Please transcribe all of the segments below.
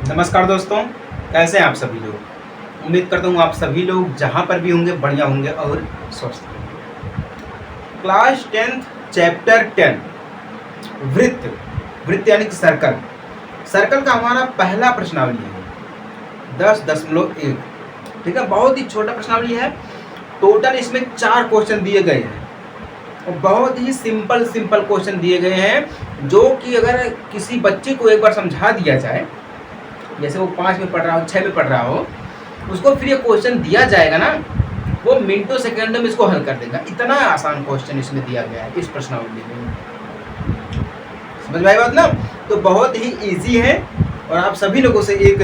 नमस्कार दोस्तों, कैसे हैं आप सभी लोग। उम्मीद करता हूँ आप सभी लोग जहाँ पर भी होंगे बढ़िया होंगे और स्वस्थ होंगे। क्लास 10th चैप्टर 10 वृत्त। वृत्त यानी कि सर्कल। सर्कल का हमारा पहला प्रश्नावली है 10.1। ठीक है, बहुत ही छोटा प्रश्नावली है। टोटल इसमें 4 क्वेश्चन दिए गए हैं और बहुत ही सिंपल क्वेश्चन दिए गए हैं, जो कि अगर किसी बच्चे को एक बार समझा दिया जाए, जैसे वो 5 में पढ़ रहा हो, 6 में पढ़ रहा हो, उसको फिर ये क्वेश्चन दिया जाएगा ना, वो मिनटों सेकंडों में इसको हल कर देगा। इतना आसान क्वेश्चन इसमें दिया गया है इस प्रश्नावली में। समझ में आई बात ना। तो बहुत ही इजी है। और आप सभी लोगों से एक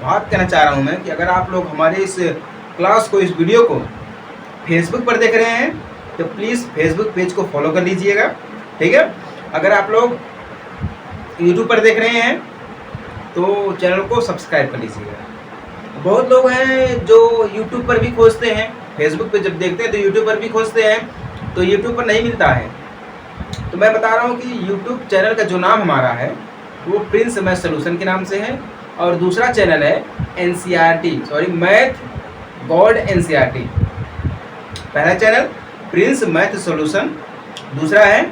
बात कहना चाह रहा हूँ मैं कि अगर आप लोग हमारे इस क्लास को, इस वीडियो को फेसबुक पर देख रहे हैं तो प्लीज़ फेसबुक पेज को फॉलो कर लीजिएगा। ठीक है, अगर आप लोग यूट्यूब पर देख रहे हैं तो चैनल को सब्सक्राइब कर लीजिएगा। बहुत लोग हैं जो यूट्यूब पर भी खोजते हैं, फेसबुक पे जब देखते हैं तो यूट्यूब पर भी खोजते हैं, तो यूट्यूब पर नहीं मिलता है। तो मैं बता रहा हूँ कि यूट्यूब चैनल का जो नाम हमारा है वो प्रिंस मैथ सोल्यूशन के नाम से है, और दूसरा चैनल है मैथ गॉड NCERT। पहला चैनल प्रिंस मैथ सोल्यूशन, दूसरा है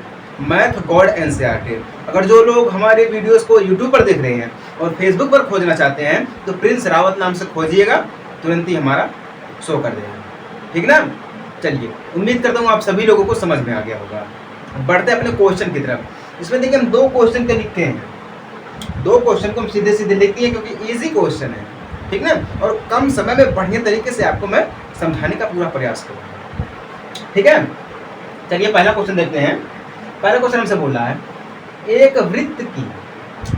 मैथ गॉड NCERT। अगर जो लोग हमारे वीडियोस को यूट्यूब पर देख रहे हैं और फेसबुक पर खोजना चाहते हैं तो प्रिंस रावत नाम से खोजिएगा, तुरंत ही हमारा शो कर देगा। ठीक ना। चलिए, उम्मीद करता हूँ आप सभी लोगों को समझ में आ गया होगा। बढ़ते अपने क्वेश्चन की तरफ। इसमें देखिए हम 2 क्वेश्चन के लिखते हैं, 2 क्वेश्चन को हम सीधे सीधे लिखते हैं क्योंकि इजी क्वेश्चन है। ठीक ना, और कम समय में बढ़िया तरीके से आपको मैं समझाने का पूरा प्रयास करूँगा। ठीक है, चलिए पहला क्वेश्चन देखते हैं। पहला क्वेश्चन हमसे बोल रहा है एक वृत्त की,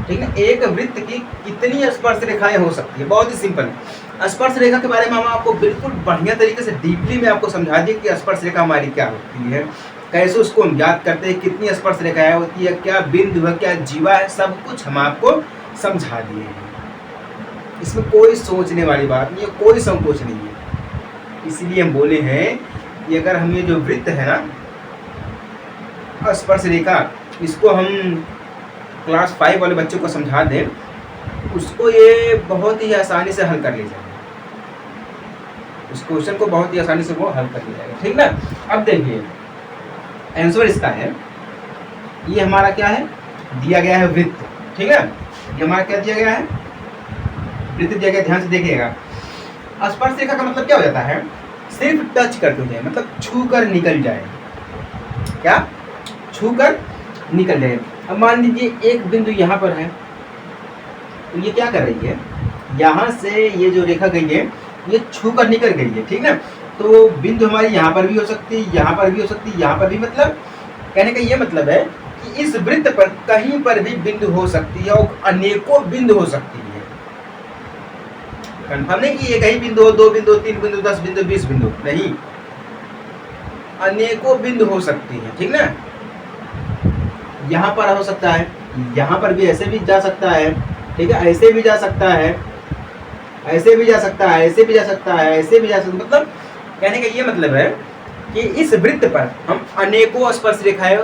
ठीक है, एक वृत्त की कितनी स्पर्श रेखाएं हो सकती है। बहुत ही सिंपल है। स्पर्श रेखा के बारे में हम आपको बिल्कुल बढ़िया तरीके से डीपली में आपको समझा दिए कि स्पर्श रेखा हमारी क्या होती है, कैसे उसको हम याद करते हैं, कितनी स्पर्श रेखाएं होती है, क्या बिंदु है, क्या जीवा है, सब कुछ हम आपको समझा दिए हैं। इसमें कोई सोचने वाली बात नहीं है, कोई संकोच नहीं है। इसलिए हम बोले हैं कि अगर हम ये जो वृत्त है ना, स्पर्श रेखा, इसको हम क्लास 5 वाले बच्चों को समझा दें, उसको ये बहुत ही आसानी से हल कर ले जाएगा। उस क्वेश्चन को बहुत ही आसानी से वो हल कर ले जाएगा। ठीक ना। अब देखिए आंसर इसका है, ये हमारा क्या है, दिया गया है वृत्त। ठीक है, ये हमारा क्या दिया गया है, वृत्त दिया गया। ध्यान से देखिएगा, स्पर्श रेखा का मतलब क्या हो जाता है, सिर्फ टच करते जाए, मतलब छू कर निकल जाए। क्या, छू कर निकल जाए। अब मान लीजिए एक बिंदु यहाँ पर है, तो ये क्या कर रही है, यहाँ से ये जो रेखा गई है ये छू कर निकल गई है। ठीक ना। तो बिंदु हमारी यहाँ पर भी हो सकती है, यहाँ पर भी हो सकती है, यहाँ पर भी। मतलब कहने का ये मतलब है कि इस वृत्त पर कहीं पर भी बिंदु हो सकती है और अनेकों बिंदु हो सकती है। कंफर्म नहीं कि एक ही बिंदु हो, 2 बिंदु, 3 बिंदु, 10 बिंदु, 20 बिंदु, नहीं, अनेकों बिंदु हो सकती है। ठीक ना। यहाँ पर हो सकता है, यहाँ पर भी ऐसे भी जा सकता है। ठीक है, ऐसे भी जा सकता है, ऐसे भी जा सकता है, ऐसे भी जा सकता है, ऐसे भी जा सकता है। मतलब कहने का ये मतलब है कि इस वृत्त पर हम अनेकों स्पर्श रेखाएं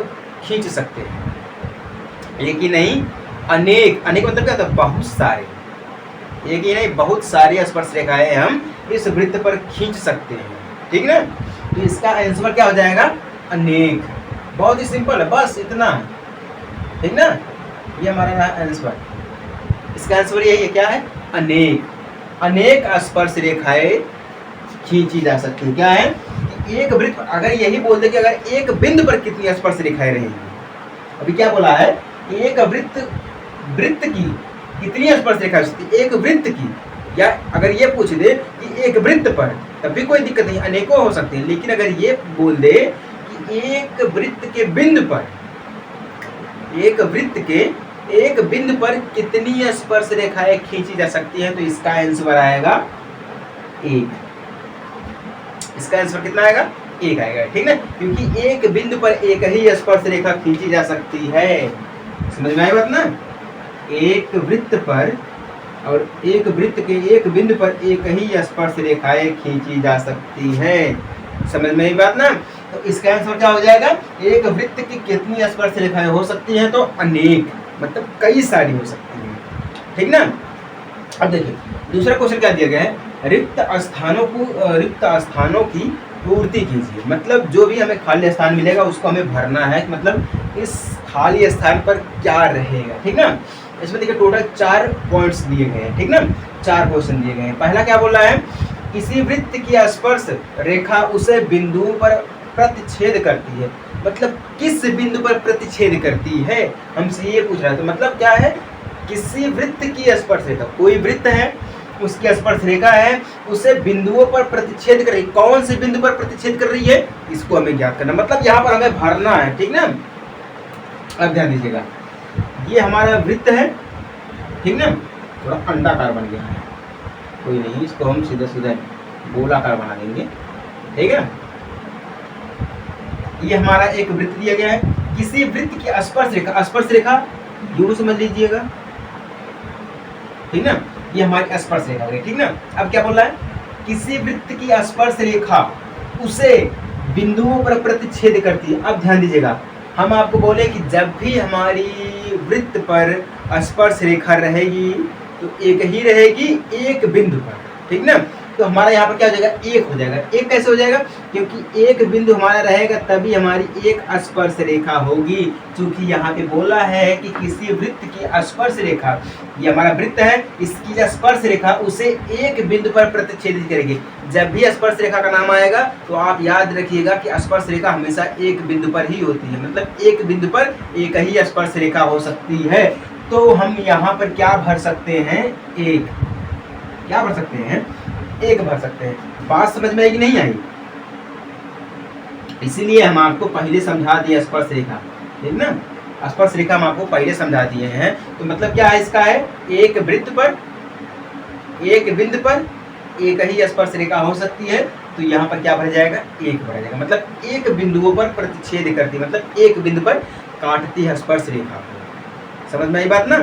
खींच सकते हैं। एक ही नहीं, अनेक। अनेक मतलब क्या होता है, बहुत सारे। एक ही नहीं, बहुत सारी स्पर्श रेखाएं हम इस वृत्त पर खींच सकते हैं। ठीक ना। तो इसका आंसर क्या हो जाएगा, अनेक। बहुत ही सिंपल है, बस इतना है। ठीक ना, ये हमारा आंसर। इसका आंसर यही है, क्या है, अनेक। अनेक स्पर्श रेखाएं खींची जा सकती है। क्या है, एक वृत्त, अगर यही बोल दे कि अगर एक बिंदु पर कितनी स्पर्श रेखाएं रहेंगी। अभी क्या बोला है, एक वृत्त की कितनी स्पर्श रेखाएं होती है, एक वृत्त की। या अगर ये पूछ दे कि एक वृत्त पर, तब भी कोई दिक्कत नहीं, अनेकों हो सकते हैं। लेकिन अगर ये बोल दे कि एक वृत्त के बिंदु पर, एक वृत्त के एक बिंदु पर कितनी स्पर्श रेखाएं खींची जा सकती हैं, तो इसका आंसर आएगा 1। इसका आंसर कितना आएगा, 1 आएगा। ठीक है, क्योंकि एक बिंदु पर एक ही स्पर्श रेखा खींची जा सकती है। समझ में आई बात ना। एक वृत्त पर और एक वृत्त के एक बिंदु पर एक ही स्पर्श रेखाएं खींची जा सकती है। समझ में आई बात ना। तो इसका आंसर क्या हो जाएगा, एक वृत्त की कितनी स्पर्श रेखाएं हो सकती हैं, तो अनेक, मतलब कई सारी हो सकती हैं। ठीक ना। अब देखिए दूसरा क्वेश्चन क्या दिया गया है, रिक्त स्थानों की पूर्ति कीजिए। मतलब जो भी हमें खाली स्थान मिलेगा उसको हमें भरना है, मतलब इस खाली स्थान पर क्या रहेगा, ठीक ना। इसमें देखिए टोटल 4 पॉइंट्स दिए गए हैं, ठीक ना, 4 क्वेश्चन दिए गए हैं। पहला क्या बोल रहा है, किसी वृत्त की स्पर्श रेखा उसे बिंदुओं पर प्रतिच्छेद करती है। मतलब किस बिंदु पर प्रतिच्छेद करती है, हमसे ये पूछ रहा है। तो मतलब क्या है, किसी वृत्त की स्पर्श रेखा, कोई वृत्त है उसकी स्पर्श रेखा है, उसे बिंदुओं पर प्रतिच्छेद कर रही है। कौन से बिंदु पर प्रतिच्छेद कर रही है, इसको हमें ज्ञात करना, मतलब यहाँ पर हमें भरना है, ठीक ना। अब ध्यान दीजिएगा, ये हमारा वृत्त है, ठीक ना, थोड़ा अंडाकार बन गया है, कोई नहीं, इसको हम सीधा सीधा गोलाकार बना देंगे, ठीक है। ये हमारा एक वृत्त दिया गया है, किसी वृत्त की स्पर्श रेखा यूं समझ लीजिएगा, ठीक ना, ये हमारी स्पर्श रेखा है, ठीक ना। अब क्या बोल रहा है, किसी वृत्त की स्पर्श रेखा उसे बिंदुओं पर प्रतिच्छेद करती है। अब ध्यान दीजिएगा, हम आपको बोले कि जब भी हमारी वृत्त पर स्पर्श रेखा रहेगी तो एक ही रहेगी एक बिंदु पर, ठीक ना। तो हमारा यहाँ पर क्या हो जाएगा, एक हो जाएगा। एक कैसे हो जाएगा, क्योंकि एक बिंदु हमारा रहेगा तभी हमारी एक स्पर्श रेखा होगी। क्योंकि यहाँ पे बोला है कि किसी वृत्त की स्पर्श रेखा, ये हमारा वृत्त है, इसकी जो स्पर्श रेखा उसे एक बिंदु पर प्रतिच्छेदित करेगी। जब भी स्पर्श रेखा का नाम आएगा तो आप याद रखिएगा कि स्पर्श रेखा हमेशा एक बिंदु पर ही होती है, मतलब एक बिंदु पर एक ही स्पर्श रेखा हो सकती है। तो हम यहाँ पर क्या भर सकते हैं, एक, क्या भर सकते हैं, एक भर सकते हैं। बात समझ में आई कि नहीं आई, इसीलिए हम आपको पहले समझा दिए स्पर्श रेखा, ठीक ना, स्पर्श रेखा हम आपको पहले समझा दिए हैं। तो मतलब क्या है इसका, है एक वृत्त पर एक बिंदु पर एक ही स्पर्श रेखा हो सकती है। तो यहाँ पर क्या भर जाएगा, एक भरा जाएगा, मतलब एक बिंदुओं पर प्रतिच्छेद करती है, मतलब एक बिंदु पर काटती है स्पर्श रेखा को। समझ में आई बात ना,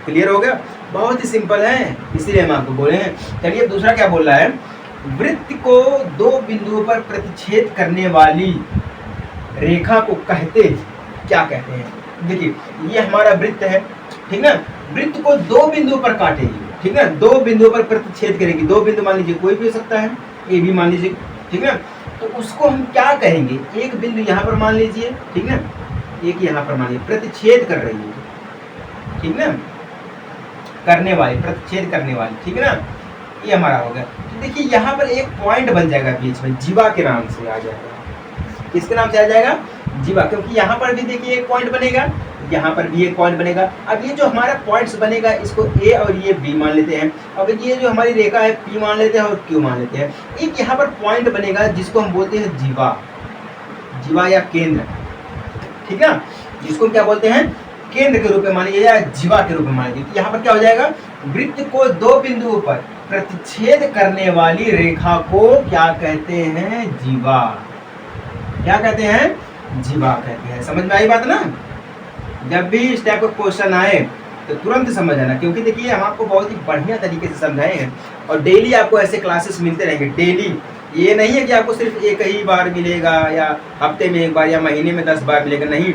क्लियर हो गया, बहुत ही सिंपल है, इसीलिए हम आपको बोले हैं। चलिए दूसरा क्या बोल रहा है, वृत्त को 2 बिंदुओं पर प्रतिच्छेद करने वाली रेखा को कहते क्या कहते हैं। देखिए ये हमारा वृत्त है, ठीक ना, वृत्त को 2 बिंदुओं पर काटेगी, ठीक ना, 2 बिंदुओं पर प्रतिच्छेद करेगी। 2 बिंदु मान लीजिए कोई भी हो सकता है, ए भी मान लीजिए, ठीक ना। तो उसको हम क्या कहेंगे, एक बिंदु यहाँ पर मान लीजिए, ठीक ना, एक यहाँ पर मान लीजिए, प्रतिच्छेद कर रही है, ठीक ना, करने वाली, प्रतिच्छेद करने वाली, ठीक है ना, ये हमारा हो गया। तो देखिए यहाँ पर एक पॉइंट बन जाएगा बीच में, जीवा के नाम से आ जाएगा। किसके नाम से आ जाएगा, जीवा, क्योंकि यहाँ पर भी देखिए एक पॉइंट बनेगा, यहाँ पर भी एक पॉइंट बनेगा। अब ये जो हमारा पॉइंट्स बनेगा इसको ए और ये बी मान लेते हैं। अब ये जो हमारी रेखा है पी मान लेते हैं और क्यू मान लेते हैं। एक यहाँ पर पॉइंट बनेगा जिसको हम बोलते हैं जीवा, जीवा या केंद्र, ठीक है, जिसको हम क्या बोलते हैं, केंद्र के रूप में मान लीजिए या जीवा के रूप में मान लीजिए। यहाँ पर क्या हो जाएगा, वृत्त को 2 बिंदुओं पर प्रतिच्छेद करने वाली रेखा को क्या कहते हैं, जीवा, क्या कहते हैं, जीवा कहते हैं। समझ में आई बात ना। जब भी इस टाइप का क्वेश्चन आए तो तुरंत समझ आना, क्योंकि देखिए हम आपको बहुत ही बढ़िया तरीके से समझाए हैं और डेली आपको ऐसे क्लासेस मिलते रहेंगे। डेली ये नहीं है कि आपको सिर्फ एक ही बार मिलेगा या हफ्ते में एक बार या महीने में 10 बार मिलेगा, नहीं,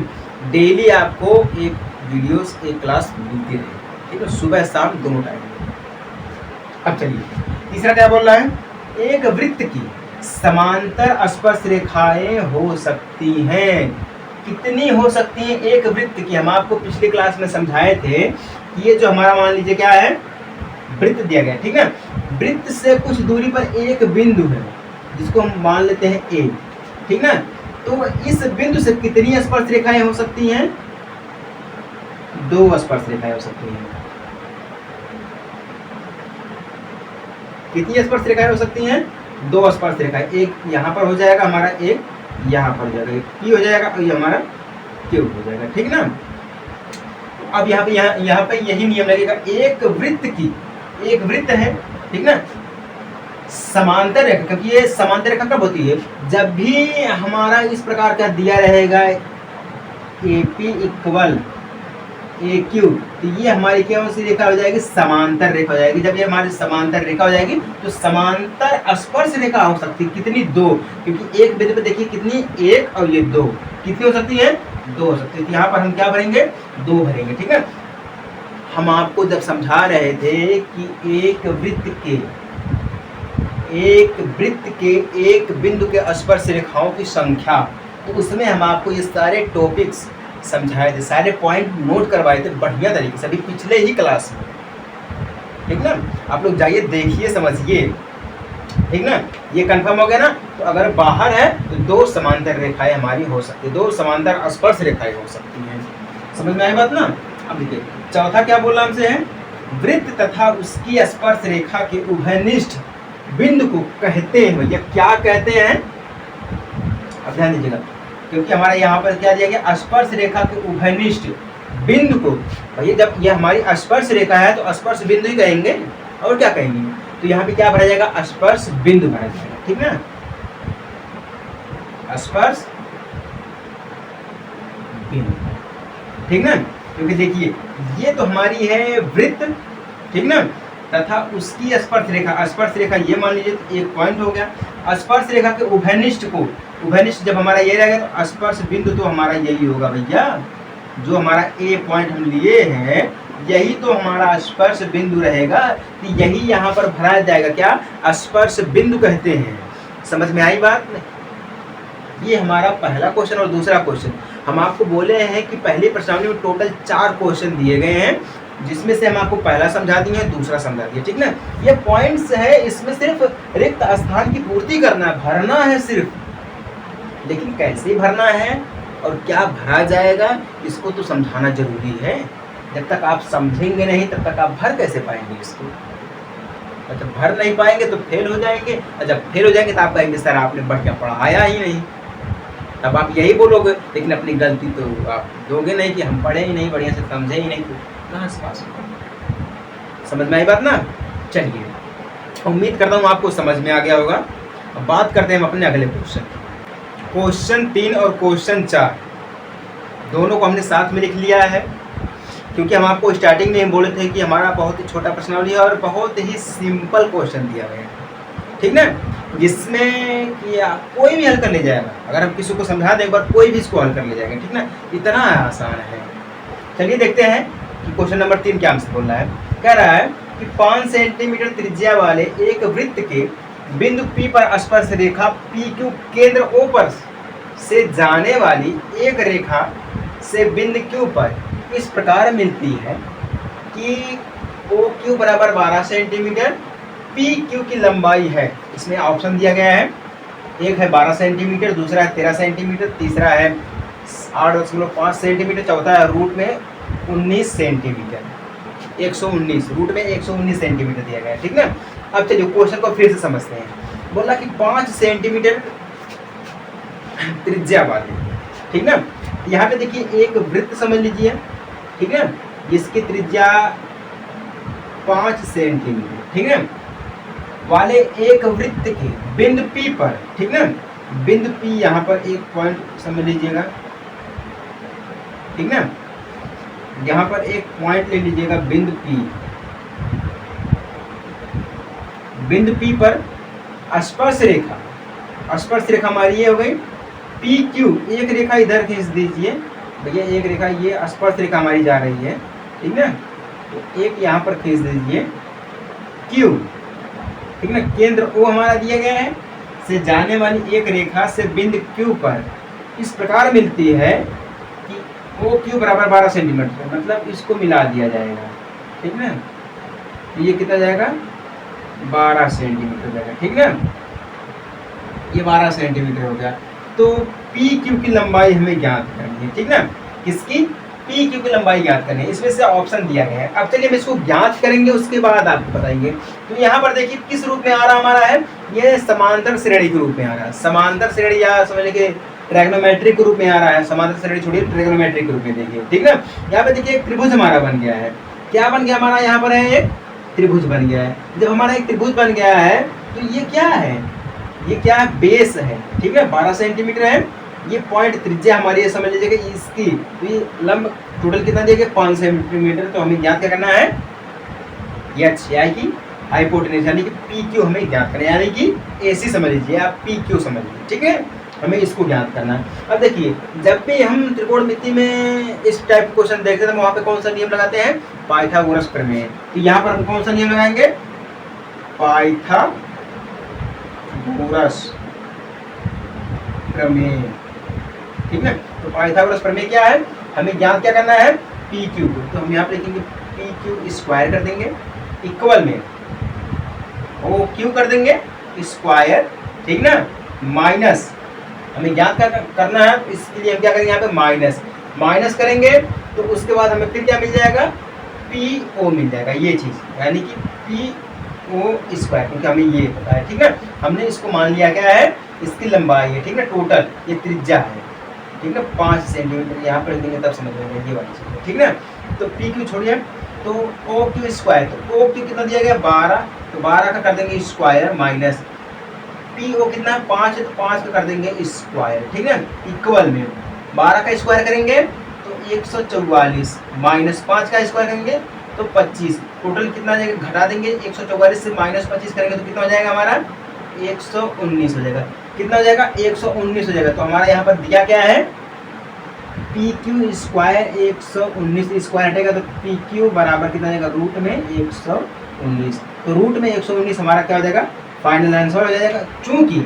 डेली आपको एक वीडियोस, एक क्लास मिलती रहेगी, ठीक है, सुबह शाम दोनों टाइम। अब चलिए तीसरा क्या बोल रहा है, एक वृत्त की समांतर स्पर्श रेखाएं हो सकती हैं। कितनी हो सकती हैं एक वृत्त की, हम आपको पिछले क्लास में समझाए थे कि ये जो हमारा मान लीजिए क्या है, वृत्त दिया गया, ठीक है, वृत्त से कुछ दूरी पर एक बिंदु है जिसको हम मान लेते हैं ए, ठीक ना। तो इस बिंदु से कितनी स्पर्श रेखाएं हो सकती हैं, 2 स्पर्श रेखाएं हो सकती हैं। कितनी स्पर्श रेखाएं हो सकती हैं, 2 स्पर्श रेखाएं। एक यहाँ पर हो जाएगा हमारा, एक यहाँ पर हो जाएगा, पी हो जाएगा और ये हमारा क्यू हो जाएगा, ठीक ना। अब यहाँ पे यही नियम लगेगा, एक वृत्त की, एक वृत्त है, ठीक ना, समांतर रेखा, क्योंकि ये समांतर रेखा कब होती है, जब भी हमारा इस प्रकार का दिया रहेगा AP इक्वल AQ, तो ये हमारी क्या सी रेखा हो जाएगी, समांतर रेखा हो जाएगी। जब ये हमारी समांतर रेखा हो जाएगी तो समांतर स्पर्श रेखा हो सकती है, कितनी, 2, क्योंकि एक बिंदु पे देखिए कितनी, 1 और ये 2, कितनी हो सकती है, 2 हो सकती है। तो यहाँ पर हम क्या भरेंगे, 2 भरेंगे, ठीक है। हम आपको जब समझा रहे थे कि एक वृत्त के एक बिंदु के स्पर्श रेखाओं की संख्या, तो उसमें हम आपको ये सारे टॉपिक्स समझाए थे, सारे पॉइंट नोट करवाए थे बढ़िया तरीके से, अभी पिछले ही क्लास में, ठीक ना। आप लोग जाइए देखिए समझिए, ठीक ना। ये कंफर्म हो गया ना। तो अगर बाहर है तो दो समांतर रेखाएं हमारी हो सकती है, दो समांतर स्पर्श रेखाएं हो सकती हैं। समझ में आई बात ना। अब देखिए चौथा क्या बोला हमसे है, वृत्त तथा उसकी स्पर्श रेखा के उभयनिष्ठ बिंदु को कहते हैं, भैया क्या कहते हैं, अब ध्यान दीजिएगा, क्योंकि हमारा यहाँ पर क्या दिया गया, स्पर्श रेखा के उभयनिष्ठ बिंदु को, भैया जब ये हमारी स्पर्श रेखा है तो स्पर्श बिंदु ही कहेंगे, और क्या कहेंगे। तो यहाँ पे क्या भरा जाएगा, स्पर्श बिंदु भरा जाएगा, ठीक ना, स्पर्श बिंदु, ठीक ना। क्योंकि देखिए ये तो हमारी है वृत्त, ठीक ना, तथा उसकी स्पर्श रेखा ये मान लीजिए एक पॉइंट हो गया। स्पर्श रेखा के उभयनिष्ठ को, उभयनिष्ठ जब हमारा ये रहेगा तो स्पर्श बिंदु तो हमारा यही होगा भैया, जो हमारा ए पॉइंट हम लिए हैं यही तो हमारा स्पर्श बिंदु रहेगा, तो यही यहाँ पर भरा जाएगा, क्या स्पर्श बिंदु कहते हैं। समझ में आई बात नहीं। ये हमारा पहला क्वेश्चन। और दूसरा क्वेश्चन हम आपको बोले हैं कि पहली प्रश्नावली में टोटल 4 क्वेश्चन दिए गए हैं, जिसमें से हम आपको पहला समझा दिए, दूसरा समझा दिया, ठीक ना। ये पॉइंट्स है, इसमें सिर्फ रिक्त स्थान की पूर्ति करना है, भरना है सिर्फ, लेकिन कैसे भरना है और क्या भरा जाएगा इसको तो समझाना जरूरी है। जब तक आप समझेंगे नहीं तब तक आप भर कैसे पाएंगे इसको। जब भर नहीं पाएंगे तो फेल हो जाएंगे, और जब फेल हो जाएंगे तो आप कहेंगे सर आपने बढ़िया पढ़ाया ही नहीं। तब आप यही बोलोगे, लेकिन अपनी गलती तो आप दोगे नहीं कि हम पढ़े ही नहीं, बढ़िया से समझे ही नहीं, तो कहाँ से पास होगा। समझ में आई बात ना। चलिए उम्मीद करता हूँ आपको समझ में आ गया होगा। अब बात करते हैं हम अपने अगले क्वेश्चन 3 और क्वेश्चन 4 दोनों को हमने साथ में लिख लिया है, क्योंकि हम आपको स्टार्टिंग में बोले थे कि हमारा बहुत ही छोटा प्रश्नावली है और बहुत ही सिंपल क्वेश्चन दिया गया है, ठीक ना, जिसमें कि कोई भी हल कर ले जाएगा। अगर हम किसी को समझा दें एक बार, कोई भी इसको हल कर ले जाएगा, ठीक ना, इतना आसान है। चलिए देखते हैं कि क्वेश्चन नंबर 3 क्या हमसे बोल रहा है। कह रहा है कि 5 सेंटीमीटर त्रिज्या वाले एक वृत्त के बिंदु P पर स्पर्श रेखा PQ केंद्र O पर से जाने वाली एक रेखा से बिंदु Q पर इस प्रकार मिलती है कि OQ बराबर 12 सेंटीमीटर, PQ की लंबाई है, इसमें ऑप्शन दिया गया है, एक है 12 सेंटीमीटर, दूसरा है 13 सेंटीमीटर, तीसरा है 8.5 सेंटीमीटर, चौथा है रूट में 19 सेंटीमीटर, 119 रूट में 119 सेंटीमीटर दिया गया है, ठीक ना। अब चलिए क्वेश्चन को फिर से समझते हैं। बोला कि 5 सेंटीमीटर त्रिज्या वाले, ठीक ना, यहाँ पे देखिए एक वृत्त समझ लीजिए, ठीक है, जिसकी त्रिज्या 5 सेंटीमीटर, ठीक है, वाले एक वृत्त के बिंदु P पर, ठीक ना, बिंदु P यहाँ पर एक पॉइंट समझ लीजिएगा, ठीक ना, यहाँ पर एक पॉइंट ले लीजिएगा बिंदु P, बिंदु P पर स्पर्श रेखा हमारी ये हो गई PQ, एक रेखा इधर खींच दीजिए भैया, एक रेखा ये स्पर्श रेखा हमारी जा रही है, ठीक ना, तो एक यहाँ पर खींच दीजिए Q, ठीक ना, केंद्र O हमारा दिया गया है, से जाने वाली एक रेखा से बिंदु Q पर इस प्रकार मिलती है कि OQ बराबर 12 सेंटीमीटर, मतलब इसको मिला दिया जाएगा, ठीक ना, ये कितना जाएगा 12 सेंटीमीटर जाएगा, ठीक ना, ये 12 सेंटीमीटर हो गया। तो PQ की लंबाई हमें ज्ञात करनी है, ठीक ना, किसकी, PQ की लंबाई ज्ञात करनी है, इसमें से ऑप्शन दिया गया है। अब चलिए हम इसको ज्ञात करेंगे, उसके बाद आपको बताएंगे। तो यहाँ पर देखिए किस रूप में आ रहा हमारा है, ये समांतर श्रेणी के रूप में आ रहा है, समांतर श्रेणी या समझ लीजिए ट्रिग्नोमेट्रिक के रूप में आ रहा है, समांतर श्रेणी छोड़िए ट्रिग्नोमेट्रिक के रूप में देखिए, ठीक ना। यहाँ पे देखिए एक त्रिभुज हमारा बन गया है, क्या बन गया हमारा, यहाँ पर है एक त्रिभुज बन गया है। जब हमारा एक त्रिभुज बन गया है तो ये क्या है, ये क्या है, बेस है, ठीक है, 12 सेंटीमीटर है, ये पॉइंट त्रिज्या हमारी है, समझ लीजिएगा इसकी, तो ये लंब टोटल कितना दिया गया 5 सेंटीमीटर। तो हमें ज्ञात क्या करना है, ये अच्छी की हाइपोटेन्यूज यानी कि PQ हमें ज्ञात करना है, यानी कि AC समझ लीजिए आप, PQ समझ लीजिए, ठीक है। हमें इसको ज्ञात करना है। अब देखिए, जब भी हम त्रिकोणमिति में इस टाइप का क्वेश्चन देखते हैं तो वहाँ पे कौन सा नियम लगाते हैं? पाइथागोरस प्रमेय। तो यहाँ पर हम कौन सा नियम लगाएंगे? पाइथागोरस प्रमेय। ठीक है, तो पाइथागोरस प्रमेय क्या है? हमें ज्ञात क्या करना है? P Q. तो हम यहाँ पे लिखेंगे पी क्यू स्क्वायर कर देंगे, इक्वल में ओ क्यू कर देंगे स्क्वायर, ठीक ना, माइनस हमें ज्ञात करना है, इसके लिए हम क्या करेंगे? यहाँ पे माइनस करेंगे तो उसके बाद हमें फिर क्या मिल जाएगा? पी ओ मिल जाएगा, ये चीज़, यानी कि पी ओ स्क्वायर, क्योंकि हमें ये पता है। ठीक है, हमने इसको मान लिया क्या है? इसकी लंबाई है, ठीक है, टोटल ये त्रिज्या है, ठीक है, 5 सेंटीमीटर। यहाँ पर देंगे तब समझ लेंगे ये वाली चीज़, ठीक ना। तो पी क्यू छोड़िए, तो ओ क्यू स्क्वायर, तो ओ क्यू कितना दिया गया? 12, तो 12 का कर देंगे स्क्वायर, माइनस पी ओ कितना है? 5 है, तो 5 का कर देंगे स्क्वायर, ठीक है, इक्वल में 12 का स्क्वायर करेंगे तो 144, माइनस 5 का स्क्वायर करेंगे तो 25, टोटल कितना जाएगा? घटा देंगे, 144 से माइनस 25 करेंगे तो कितना हो जाएगा हमारा? 119 हो जाएगा। कितना हो जाएगा? 119 हो जाएगा। तो हमारा यहाँ पर दिया क्या है? पी क्यू स्क्वायर 119, स्क्वायर हटेगा तो पी क्यू बराबर कितना जाएगा? रूट में 119। तो रूट में 119 हमारा क्या हो जाएगा? फाइनल आंसर हो जाएगा। चूंकि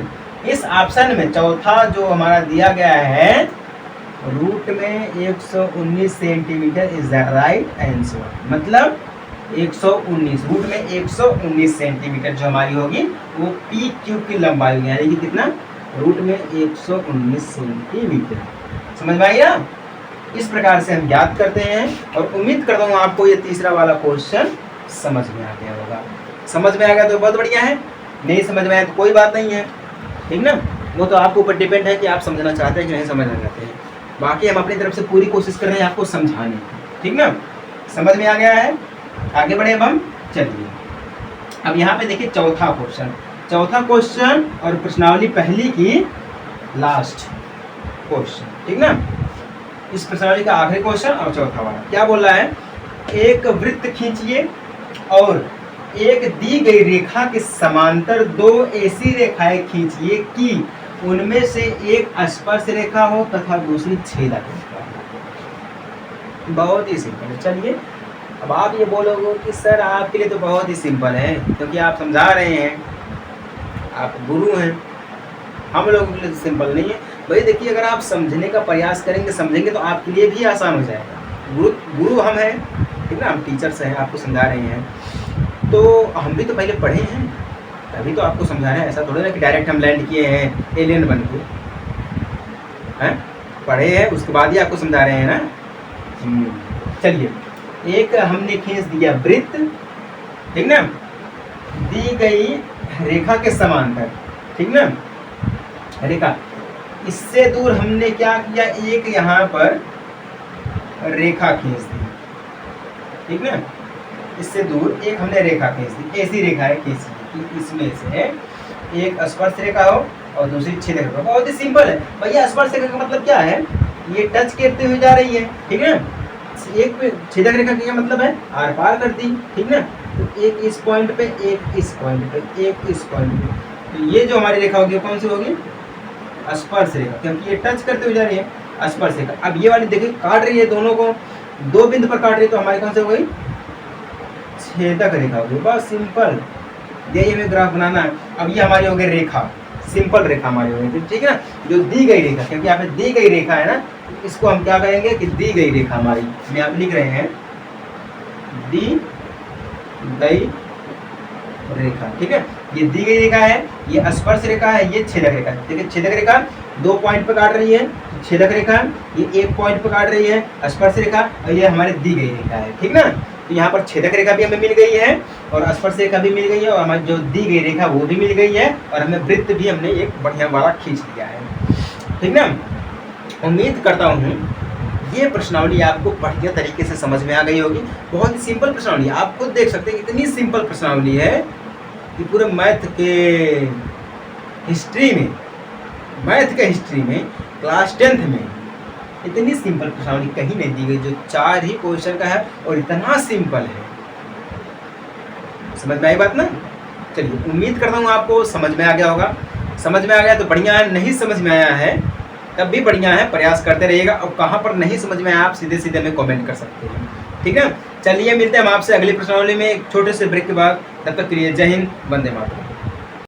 इस ऑप्शन में चौथा जो हमारा दिया गया है रूट में 119 centimetre is the right answer, मतलब 119 रूट में 119 सेंटीमीटर जो हमारी होगी वो पी क्यू की लंबाई होगी, यानी कि कितना? रूट में 119 सेंटीमीटर। समझ में आई ना? इस प्रकार से हम याद करते हैं और उम्मीद करता हूँ आपको ये तीसरा वाला क्वेश्चन समझ में आ गया होगा। समझ में आ गया तो बहुत बढ़िया है, नहीं समझ में आया तो कोई बात नहीं है, ठीक ना। वो तो आपके ऊपर डिपेंड है कि आप समझना चाहते हैं कि नहीं समझना चाहते हैं। बाकी हम अपनी तरफ से पूरी कोशिश कर रहे हैं आपको समझाने की, ठीक ना। समझ में आ गया है, आगे बढ़े अब हम। चलिए अब यहाँ पे देखिए चौथा क्वेश्चन और प्रश्नावली पहली की लास्ट क्वेश्चन, ठीक ना। इस प्रश्नावली का आखिरी क्वेश्चन और चौथा वाला क्या बोल रहा है? एक वृत्त खींचिए और एक दी गई रेखा के समांतर 2 ऐसी रेखाएं खींचिए कि उनमें से एक स्पर्श रेखा हो तथा दूसरी छेदक रेखा हो। बहुत ही सिंपल है। चलिए अब आप ये बोलोगे कि सर आपके लिए तो बहुत ही सिंपल है क्योंकि आप समझा रहे हैं, आप गुरु हैं, हम लोगों के लिए सिंपल नहीं है। भाई देखिए, अगर आप समझने का प्रयास करेंगे, समझेंगे तो आपके लिए भी आसान हो जाएगा। गुरु हम हैं, ठीक ना, हम टीचर्स हैं, आपको समझा रहे हैं, तो हम भी तो पहले पढ़े हैं तभी तो आपको समझा रहे हैं। ऐसा थोड़ा ना कि डायरेक्ट हम लैंड किए हैं एलियन बन के, हैं, पढ़े हैं उसके बाद ही आपको समझा रहे हैं ना। चलिए, एक हमने खींच दिया वृत्त, ठीक ना, दी गई रेखा के समांतर, ठीक ना, रेखा, इससे दूर हमने क्या किया? एक यहाँ पर रेखा खींच दी, ठीक ना, इससे दूर एक हमने रेखा खींच दी। ऐसी रेखा है खींची कि इसमें से एक स्पर्श रेखा हो और दूसरी छेदक रेखा। बहुत ही सिंपल है भैया। स्पर्श रेखा का मतलब क्या है? ये टच करते हुए जा रही है, ठीक है। एक छेदक रेखा का क्या मतलब है? आर पार करती, ठीक ना। तो एक इस पॉइंट पे, एक इस पॉइंट पे, एक इस पॉइंट पे, तो ये जो हमारी रेखा होगी कौन सी होगी? स्पर्श रेखा, क्योंकि ये टच करते हुए जा रही है, स्पर्श रेखा। अब ये वाली देखिए काट रही है, दोनों को 2 बिंदु पर काट रही है, तो हमारी कौन सी हो गई? छेदक रेखा होगी। बहुत सिंपल, यही हमें ग्राफ बनाना है। अब ये हमारी हो गई रेखा, सिंपल रेखा हमारी हो गई, ठीक है ना, जो दी गई रेखा, क्योंकि यहाँ पे दी गई रेखा है ना, इसको हम क्या करेंगे कि दी गई रेखा हमारी, में आप लिख रहे हैं दी गई रेखा, ठीक है। ये दी गई रेखा है, ये स्पर्श रेखा है, ये छेदक रेखा है। देखिए छेदक रेखा 2 पॉइंट पे काट रही है, छेदक रेखा ये 1 पॉइंट पे काट रही है, स्पर्श रेखा, और ये हमारी दी गई रेखा है, ठीक ना। तो यहाँ पर छेदक रेखा भी हमें मिल गई है और स्पर्श रेखा भी मिल गई है और हमारी जो दी गई रेखा वो भी मिल गई है और हमें वृत्त भी हमने एक बढ़िया वाला खींच लिया है, ठीक ना। उम्मीद करता हूँ ये प्रश्नावली आपको बढ़िया तरीके से समझ में आ गई होगी। बहुत ही सिंपल प्रश्नावली, आप खुद देख सकते हैं इतनी सिंपल प्रश्नावली है कि पूरे मैथ के हिस्ट्री में क्लास 10th में इतनी सिंपल प्रश्नावली कहीं नहीं दी गई, जो 4 ही क्वेश्चन का है और इतना सिंपल है। समझ में आई बात ना? चलिए उम्मीद करता हूँ आपको समझ में आ गया होगा। समझ में आ गया तो बढ़िया है, नहीं समझ में आया है तब भी बढ़िया है, प्रयास करते रहिएगा। और कहाँ पर नहीं समझ में आया आप सीधे सीधे में कमेंट कर सकते हैं, ठीक है। चलिए मिलते हैं हम आपसे अगली प्रश्नावली में एक छोटे से ब्रेक के बाद। तब तक के लिए जय हिंद, वंदे मातरम।